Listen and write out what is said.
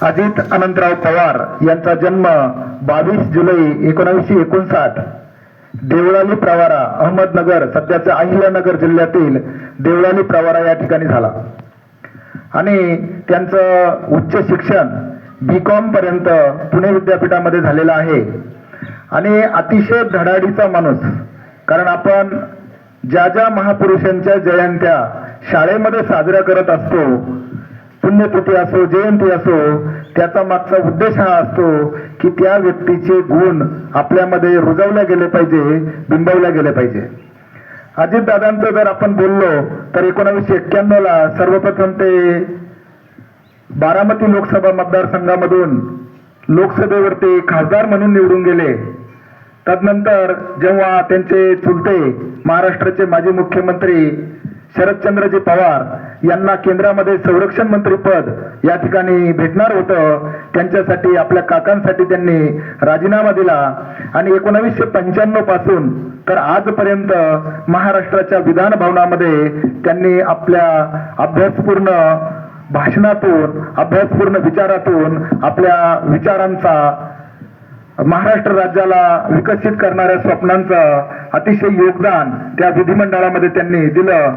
अजित अनंतराव पवार यांचा जन्म 22 जुलै 1959 देवळाली प्रवरा अहमदनगर सध्याच्या अहिल्यानगर जिल्ह्यातील देवळाली प्रवरा या ठिकाणी झाला आणि त्यांचं उच्च शिक्षण B.Com पर्यंत पुणे विद्यापीठामध्ये झालेलं आहे आणि अतिशय धडाडीचा माणूस. कारण आपण ज्या ज्या महापुरुषांच्या जयंत्या शाळेमध्ये साजऱ्या करत असतो, पुण्यतिथी असो जयंती असो, त्याचा मागचा उद्देश हा असतो की त्या व्यक्तीचे गुण आपल्यामध्ये रुजवले गेले पाहिजे, बिंबवले गेले पाहिजे. अजितदादांचं जर आपण बोललो तर 1991 ला सर्वप्रथम ते बारामती लोकसभा मतदारसंघामधून लोकसभेवरती खासदार म्हणून निवडून गेले. तदनंतर जेव्हा त्यांचे चुलते महाराष्ट्राचे माजी मुख्यमंत्री शरदचंद्रजी पवार यांना केंद्रामध्ये संरक्षण मंत्री पद या ठिकाणी भेटणार होतं, त्यांच्यासाठी आपल्या काकांसाठी त्यांनी राजीनामा दिला आणि 1995 पासून तर आजपर्यंत महाराष्ट्राच्या विधान भवनामध्ये त्यांनी आपल्या अभ्यासपूर्ण भाषणातून, अभ्यासपूर्ण विचारातून आपल्या विचारांचा, महाराष्ट्र राज्याला विकसित करणाऱ्या स्वप्नांचं अतिशय योगदान त्या विधिमंडळामध्ये त्यांनी दिलं.